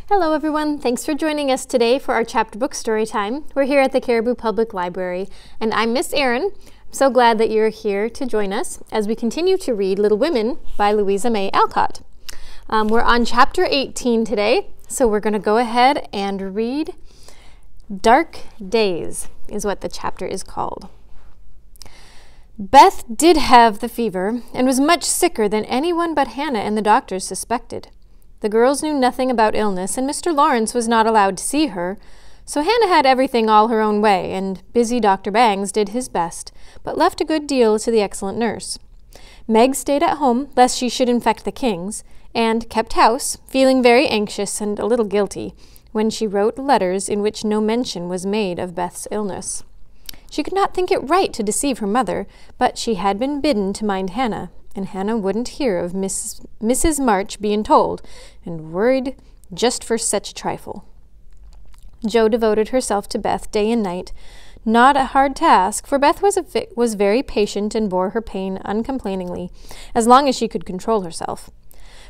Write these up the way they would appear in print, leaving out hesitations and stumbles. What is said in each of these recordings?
Hello everyone, thanks for joining us today for our chapter book story time. We're here at the Caribou Public Library, and I'm Miss Erin. I'm so glad that you're here to join us as we continue to read Little Women by Louisa May Alcott. We're on chapter 18 today, so we're going to go ahead and read Dark Days is what the chapter is called. Beth did have the fever and was much sicker than anyone but Hannah and the doctors suspected. The girls knew nothing about illness, and Mr. Lawrence was not allowed to see her, so Hannah had everything all her own way, and busy Dr. Bangs did his best, but left a good deal to the excellent nurse. Meg stayed at home, lest she should infect the Kings, and kept house, feeling very anxious and a little guilty, when she wrote letters in which no mention was made of Beth's illness. She could not think it right to deceive her mother, but she had been bidden to mind Hannah, and Hannah wouldn't hear of Mrs. March being told, and worried just for such a trifle. Jo devoted herself to Beth day and night, not a hard task, for Beth was very patient and bore her pain uncomplainingly, as long as she could control herself.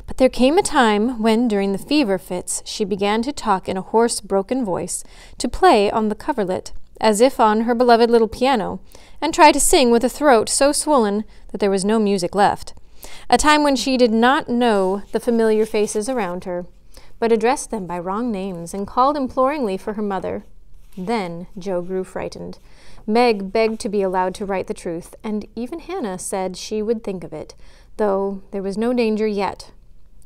But there came a time when, during the fever fits, she began to talk in a hoarse, broken voice, to play on the coverlet, as if on her beloved little piano, and try to sing with a throat so swollen that there was no music left. A time when she did not know the familiar faces around her, but addressed them by wrong names and called imploringly for her mother. Then Jo grew frightened. Meg begged to be allowed to write the truth, and even Hannah said she would think of it, though there was no danger yet.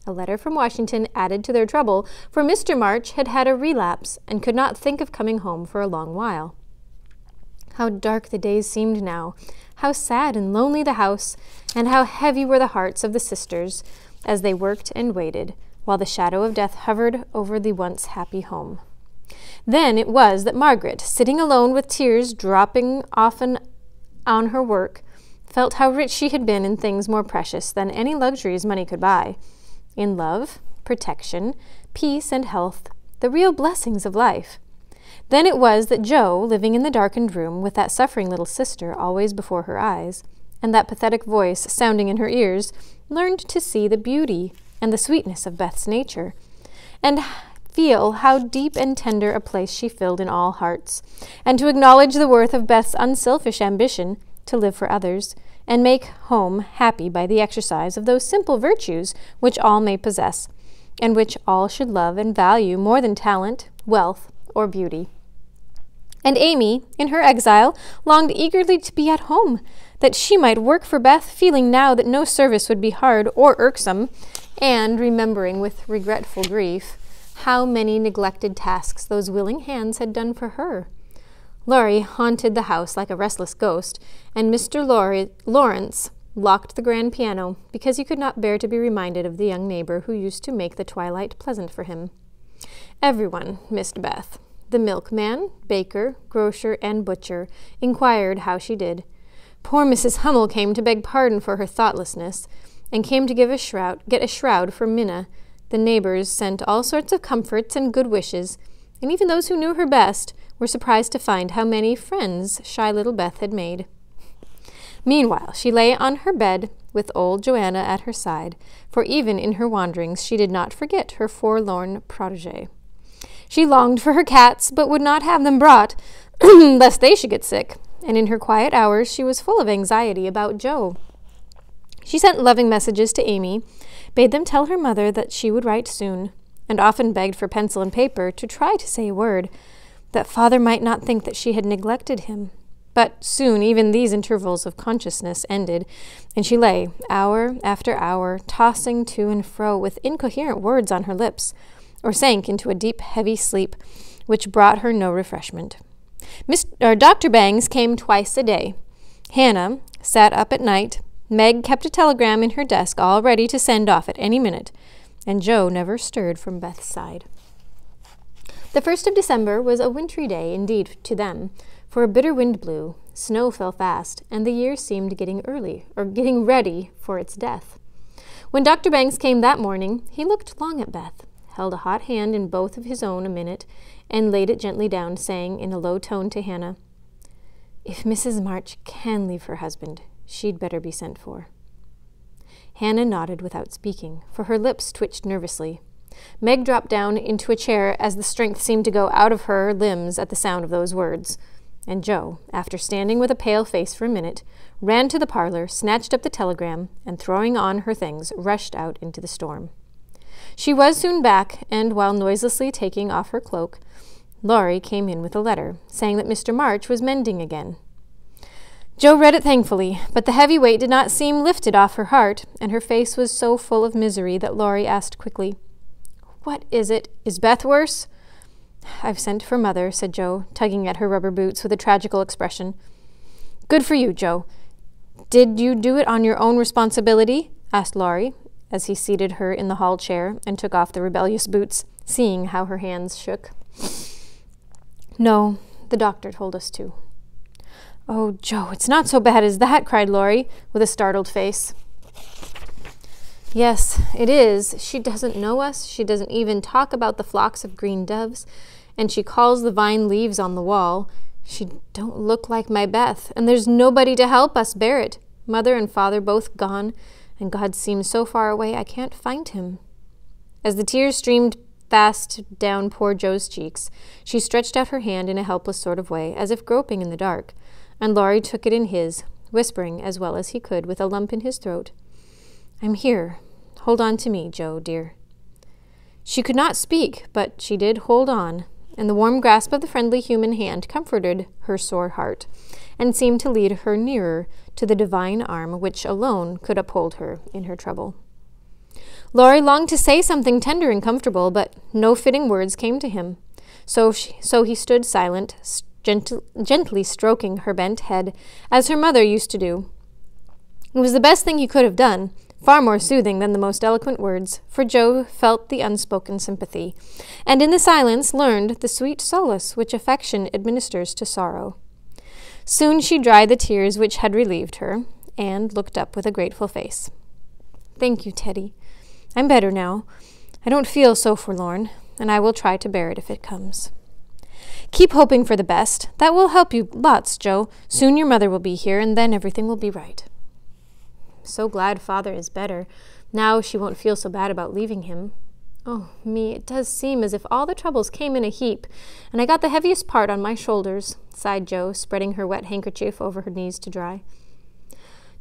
A letter from Washington added to their trouble, for Mr. March had had a relapse and could not think of coming home for a long while. How dark the days seemed now, how sad and lonely the house, and how heavy were the hearts of the sisters as they worked and waited, while the shadow of death hovered over the once happy home. Then it was that Margaret, sitting alone with tears dropping often on her work, felt how rich she had been in things more precious than any luxuries money could buy, in love, protection, peace, and health, the real blessings of life. Then it was that Jo, living in the darkened room with that suffering little sister always before her eyes, and that pathetic voice sounding in her ears, learned to see the beauty and the sweetness of Beth's nature, and feel how deep and tender a place she filled in all hearts, and to acknowledge the worth of Beth's unselfish ambition to live for others, and make home happy by the exercise of those simple virtues which all may possess, and which all should love and value more than talent, wealth, or beauty. And Amy, in her exile, longed eagerly to be at home, that she might work for Beth, feeling now that no service would be hard or irksome, and remembering with regretful grief how many neglected tasks those willing hands had done for her. Laurie haunted the house like a restless ghost, and Mr. Lawrence locked the grand piano because he could not bear to be reminded of the young neighbor who used to make the twilight pleasant for him. Everyone missed Beth. The milkman, baker, grocer, and butcher inquired how she did. Poor Mrs. Hummel came to beg pardon for her thoughtlessness, and came to get a shroud for Minna. The neighbors sent all sorts of comforts and good wishes, and even those who knew her best were surprised to find how many friends shy little Beth had made. Meanwhile, she lay on her bed with old Joanna at her side, for even in her wanderings she did not forget her forlorn protégé. She longed for her cats, but would not have them brought, lest they should get sick, and in her quiet hours she was full of anxiety about Jo. She sent loving messages to Amy, bade them tell her mother that she would write soon, and often begged for pencil and paper to try to say a word, that father might not think that she had neglected him. But soon even these intervals of consciousness ended, and she lay, hour after hour, tossing to and fro with incoherent words on her lips, or sank into a deep, heavy sleep, which brought her no refreshment. Dr. Bangs came twice a day. Hannah sat up at night. Meg kept a telegram in her desk all ready to send off at any minute, and Jo never stirred from Beth's side. The 1st of December was a wintry day indeed to them, for a bitter wind blew, snow fell fast, and the year seemed getting ready for its death. When Dr. Bangs came that morning, he looked long at Beth, held a hot hand in both of his own a minute, and laid it gently down, saying in a low tone to Hannah, "If Mrs. March can leave her husband, she'd better be sent for." Hannah nodded without speaking, for her lips twitched nervously. Meg dropped down into a chair as the strength seemed to go out of her limbs at the sound of those words. And Joe, after standing with a pale face for a minute, ran to the parlor, snatched up the telegram, and throwing on her things, rushed out into the storm. She was soon back, and while noiselessly taking off her cloak, Laurie came in with a letter, saying that Mr. March was mending again. Joe read it thankfully, but the heavy weight did not seem lifted off her heart, and her face was so full of misery that Laurie asked quickly, "What is it? Is Beth worse?" "I've sent for Mother," said Joe, tugging at her rubber boots with a tragical expression. "Good for you, Joe. Did you do it on your own responsibility?" asked Laurie, as he seated her in the hall chair and took off the rebellious boots, seeing how her hands shook. "No, the doctor told us to." "Oh, Joe, it's not so bad as that," cried Laurie, with a startled face. "Yes, it is. She doesn't know us. She doesn't even talk about the flocks of green doves, and she calls the vine leaves on the wall. She don't look like my Beth, and there's nobody to help us bear it. Mother and Father both gone, and God seems so far away I can't find him." As the tears streamed fast down poor Joe's cheeks, she stretched out her hand in a helpless sort of way, as if groping in the dark, and Laurie took it in his, whispering as well as he could with a lump in his throat, "I'm here. Hold on to me, Joe, dear." She could not speak, but she did hold on, and the warm grasp of the friendly human hand comforted her sore heart, and seemed to lead her nearer to the divine arm which alone could uphold her in her trouble. Laurie longed to say something tender and comfortable, but no fitting words came to him. So he stood silent, gently stroking her bent head, as her mother used to do. It was the best thing he could have done, far more soothing than the most eloquent words, for Joe felt the unspoken sympathy, and in the silence learned the sweet solace which affection administers to sorrow. Soon she dried the tears which had relieved her, and looked up with a grateful face. "Thank you, Teddy. I'm better now. I don't feel so forlorn, and I will try to bear it if it comes." "Keep hoping for the best. That will help you lots, Joe. Soon your mother will be here, and then everything will be right." "So glad Father is better. Now she won't feel so bad about leaving him. Oh, me, it does seem as if all the troubles came in a heap, and I got the heaviest part on my shoulders," sighed Joe, spreading her wet handkerchief over her knees to dry.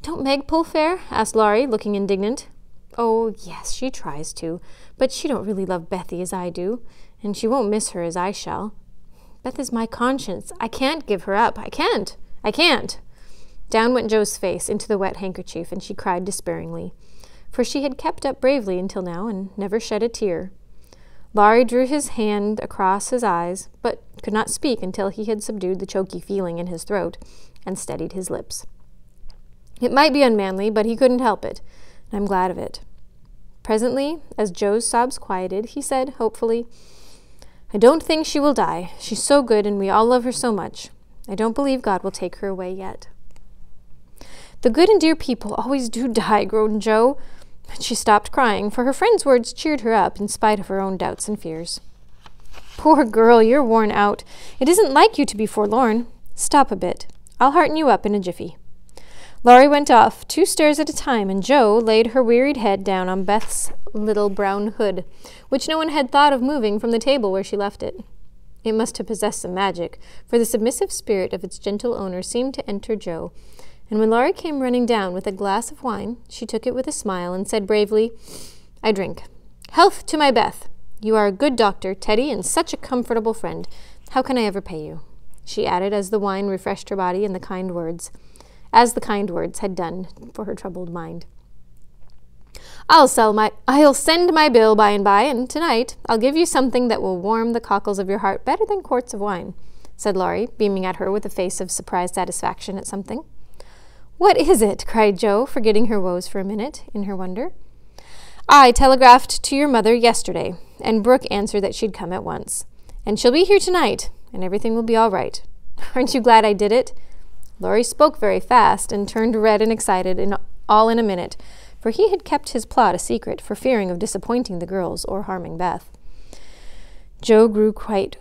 "Don't Meg pull fair?" asked Laurie, looking indignant. "Oh, yes, she tries to, but she don't really love Bethy as I do, and she won't miss her as I shall. Beth is my conscience. I can't give her up. I can't. Down went Joe's face into the wet handkerchief, and she cried despairingly, for she had kept up bravely until now and never shed a tear. Laurie drew his hand across his eyes, but could not speak until he had subdued the choky feeling in his throat and steadied his lips. It might be unmanly, but he couldn't help it, and I'm glad of it. Presently, as Joe's sobs quieted, he said hopefully, "I don't think she will die. She's so good, and we all love her so much. I don't believe God will take her away yet." "The good and dear people always do die," groaned Joe. But she stopped crying, for her friend's words cheered her up in spite of her own doubts and fears. "Poor girl, you're worn out. It isn't like you to be forlorn. Stop a bit. I'll hearten you up in a jiffy." Laurie went off 2 stairs at a time, and Joe laid her wearied head down on Beth's little brown hood, which no one had thought of moving from the table where she left it. It must have possessed some magic, for the submissive spirit of its gentle owner seemed to enter Joe, and when Laurie came running down with a glass of wine, she took it with a smile and said bravely, "I drink. Health to my Beth. You are a good doctor, Teddy, and such a comfortable friend. How can I ever pay you?" she added as the wine refreshed her body and the kind words had done for her troubled mind. I'll send my bill by and by, and tonight I'll give you something that will warm the cockles of your heart better than quarts of wine," said Laurie, beaming at her with a face of surprised satisfaction at something. "What is it?" cried Joe, forgetting her woes for a minute in her wonder. "I telegraphed to your mother yesterday, and Brooke answered that she'd come at once. And she'll be here tonight, and everything will be all right. Aren't you glad I did it?" Laurie spoke very fast and turned red and excited all in a minute, for he had kept his plot a secret for fearing of disappointing the girls or harming Beth. Joe grew quite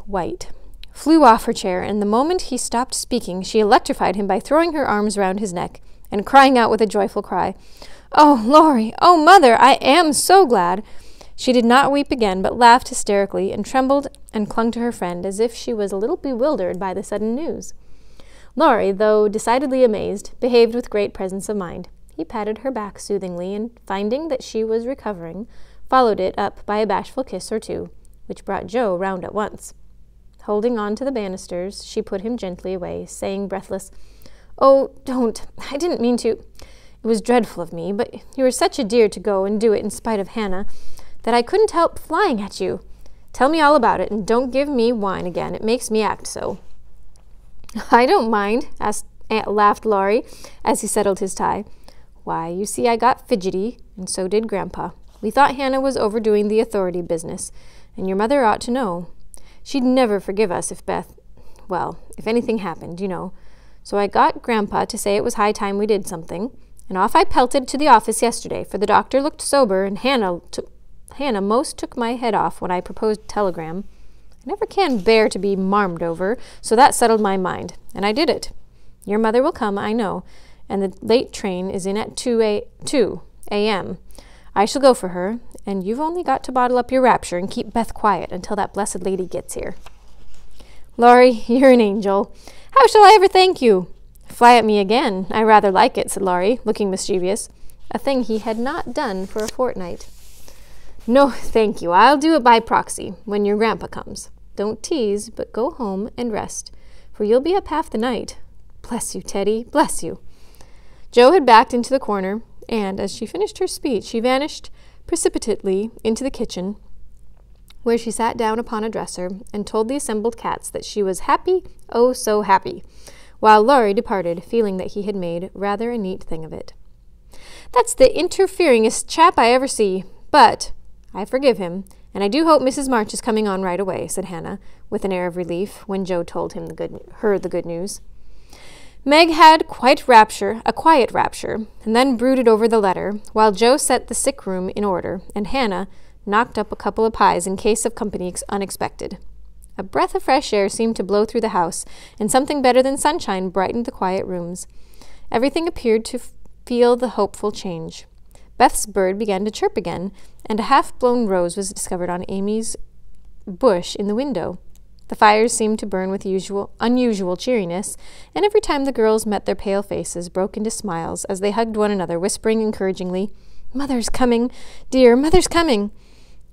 white, flew off her chair, and the moment he stopped speaking, she electrified him by throwing her arms round his neck and crying out with a joyful cry, "Oh, Laurie! Oh, Mother! I am so glad!" She did not weep again, but laughed hysterically and trembled and clung to her friend as if she was a little bewildered by the sudden news. Laurie, though decidedly amazed, behaved with great presence of mind. He patted her back soothingly, and finding that she was recovering, followed it up by a bashful kiss or two, which brought Joe round at once. Holding on to the banisters, she put him gently away, saying breathless, "Oh, don't. I didn't mean to. It was dreadful of me, but you were such a dear to go and do it in spite of Hannah, that I couldn't help flying at you. Tell me all about it, and don't give me wine again. It makes me act so." "I don't mind," laughed Laurie, as he settled his tie. "Why, you see, I got fidgety, and so did Grandpa. We thought Hannah was overdoing the authority business, and your mother ought to know. She'd never forgive us if if anything happened, you know. So I got Grandpa to say it was high time we did something, and off I pelted to the office yesterday, for the doctor looked sober, and Hannah most took my head off when I proposed a telegram. I never can bear to be marmed over, so that settled my mind, and I did it. Your mother will come, I know, and the late train is in at 2 a.m. I shall go for her, and you've only got to bottle up your rapture and keep Beth quiet until that blessed lady gets here." "Laurie, you're an angel. How shall I ever thank you?" "Fly at me again. I rather like it," said Laurie, looking mischievous, a thing he had not done for a fortnight. "No, thank you. I'll do it by proxy, when your grandpa comes. Don't tease, but go home and rest, for you'll be up half the night. Bless you, Teddy, bless you." Joe had backed into the corner, and as she finished her speech, she vanished precipitately into the kitchen, where she sat down upon a dresser and told the assembled cats that she was happy, oh so happy, while Laurie departed, feeling that he had made rather a neat thing of it. "That's the interferingest chap I ever see, but I forgive him, and I do hope Mrs. March is coming on right away," said Hannah, with an air of relief, when Joe told him the good news. Meg had a quiet rapture, and then brooded over the letter, while Joe set the sick room in order, and Hannah knocked up a couple of pies in case of company unexpected. A breath of fresh air seemed to blow through the house, and something better than sunshine brightened the quiet rooms. Everything appeared to feel the hopeful change. Beth's bird began to chirp again, and a half-blown rose was discovered on Amy's bush in the window. The fires seemed to burn with unusual cheeriness, and every time the girls met, their pale faces broke into smiles as they hugged one another, whispering encouragingly, "Mother's coming, dear, Mother's coming."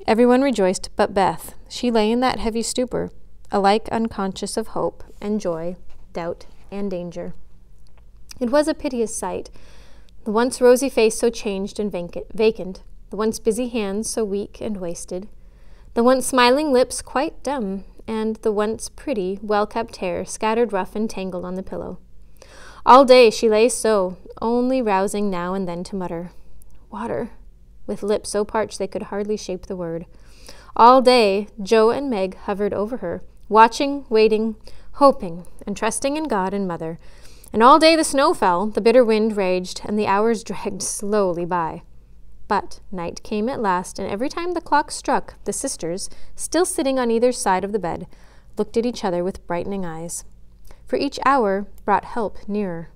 Everyone rejoiced but Beth. She lay in that heavy stupor, alike unconscious of hope and joy, doubt and danger. It was a piteous sight, the once rosy face so changed and vacant, the once busy hands so weak and wasted, the once smiling lips quite dumb, and the once pretty, well-kept hair scattered rough and tangled on the pillow. All day she lay so, only rousing now and then to mutter, "Water," with lips so parched they could hardly shape the word. All day Joe and Meg hovered over her, watching, waiting, hoping, and trusting in God and Mother. And all day the snow fell, the bitter wind raged, and the hours dragged slowly by. But night came at last, and every time the clock struck, the sisters, still sitting on either side of the bed, looked at each other with brightening eyes. For each hour brought help nearer.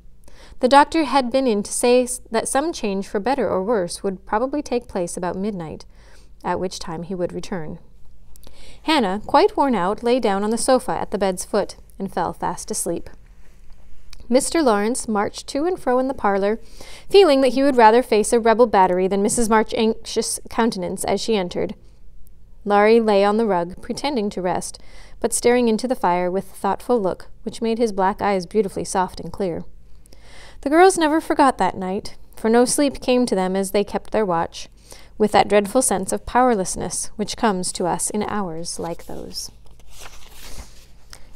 The doctor had been in to say that some change for better or worse would probably take place about midnight, at which time he would return. Hannah, quite worn out, lay down on the sofa at the bed's foot and fell fast asleep. Mr. Lawrence marched to and fro in the parlor, feeling that he would rather face a rebel battery than Mrs. March's anxious countenance as she entered. Laurie lay on the rug, pretending to rest, but staring into the fire with a thoughtful look, which made his black eyes beautifully soft and clear. The girls never forgot that night, for no sleep came to them as they kept their watch, with that dreadful sense of powerlessness which comes to us in hours like those.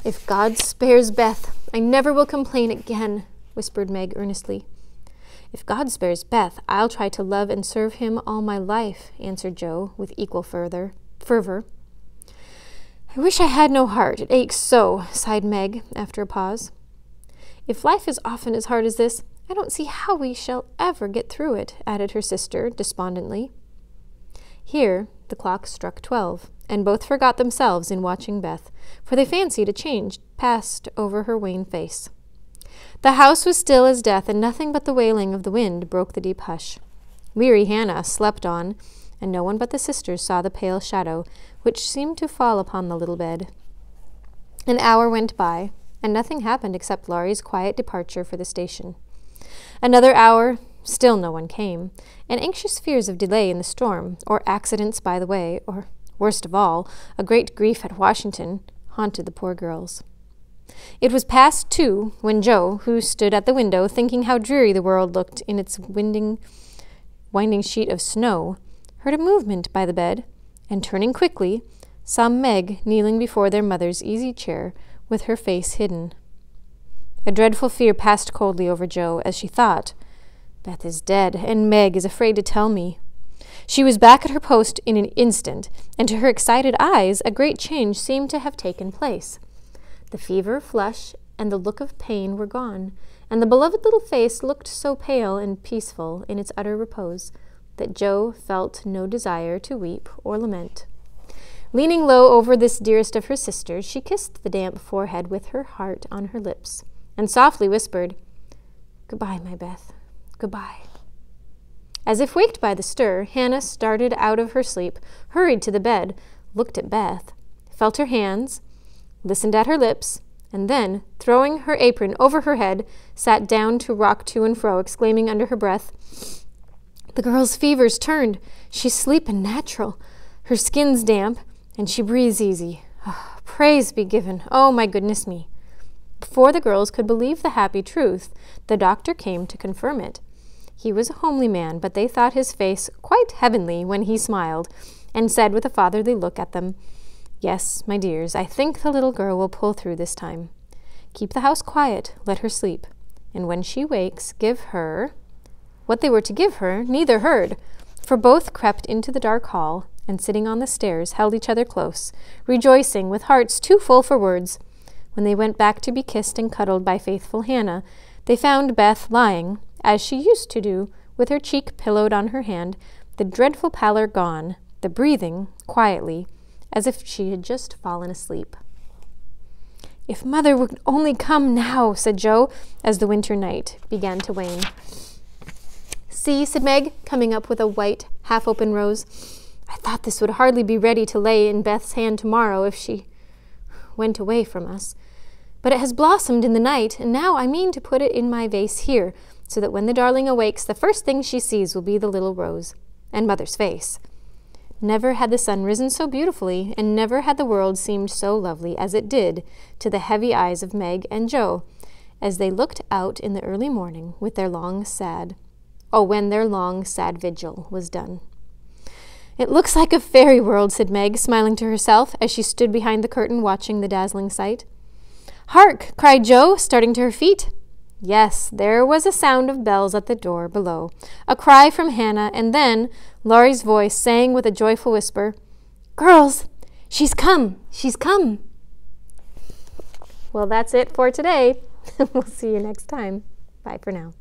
"If God spares Beth, I never will complain again," whispered Meg earnestly. "If God spares Beth, I'll try to love and serve him all my life," answered Joe with equal fervor. "I wish I had no heart, it aches so," sighed Meg after a pause. "If life is often as hard as this, I don't see how we shall ever get through it," added her sister despondently. Here the clock struck 12, and both forgot themselves in watching Beth, for they fancied a change passed over her wan face. The house was still as death, and nothing but the wailing of the wind broke the deep hush. Weary Hannah slept on, and no one but the sisters saw the pale shadow which seemed to fall upon the little bed. An hour went by, and nothing happened except Laurie's quiet departure for the station. Another hour, still no one came, and anxious fears of delay in the storm, or accidents by the way, or, worst of all, a great grief at Washington, haunted the poor girls. It was past 2 when Joe, who stood at the window thinking how dreary the world looked in its winding sheet of snow, heard a movement by the bed, and turning quickly, saw Meg kneeling before their mother's easy chair with her face hidden. A dreadful fear passed coldly over Joe as she thought, Beth is dead, and Meg is afraid to tell me. She was back at her post in an instant, and to her excited eyes a great change seemed to have taken place. The fever, flush, and the look of pain were gone, and the beloved little face looked so pale and peaceful in its utter repose that Joe felt no desire to weep or lament. Leaning low over this dearest of her sisters, she kissed the damp forehead with her heart on her lips, and softly whispered, "Goodbye, my Beth, goodbye." As if waked by the stir, Hannah started out of her sleep, hurried to the bed, looked at Beth, felt her hands, listened at her lips, and then, throwing her apron over her head, sat down to rock to and fro, exclaiming under her breath, "The girl's fever's turned. She's sleepin' natural. Her skin's damp, and she breathes easy. Oh, praise be given. Oh, my goodness me." Before the girls could believe the happy truth, the doctor came to confirm it. He was a homely man, but they thought his face quite heavenly when he smiled, and said with a fatherly look at them, "Yes, my dears, I think the little girl will pull through this time. Keep the house quiet, let her sleep, and when she wakes, give her—" What they were to give her, neither heard, for both crept into the dark hall, and sitting on the stairs, held each other close, rejoicing with hearts too full for words. When they went back to be kissed and cuddled by faithful Hannah, they found Beth lying, as she used to do, with her cheek pillowed on her hand, the dreadful pallor gone, the breathing quietly, as if she had just fallen asleep. "If Mother would only come now," said Joe, as the winter night began to wane. "See," said Meg, coming up with a white, half-open rose. "I thought this would hardly be ready to lay in Beth's hand tomorrow if she went away from us. But it has blossomed in the night, and now I mean to put it in my vase here, so that when the darling awakes, the first thing she sees will be the little rose, and Mother's face." Never had the sun risen so beautifully, and never had the world seemed so lovely as it did to the heavy eyes of Meg and Joe, as they looked out in the early morning with their when their long, sad vigil was done. "It looks like a fairy world," said Meg, smiling to herself as she stood behind the curtain watching the dazzling sight. "Hark!" cried Joe, starting to her feet. Yes, there was a sound of bells at the door below, a cry from Hannah, and then Laurie's voice saying with a joyful whisper, "Girls, she's come! She's come!" Well, that's it for today. We'll see you next time. Bye for now.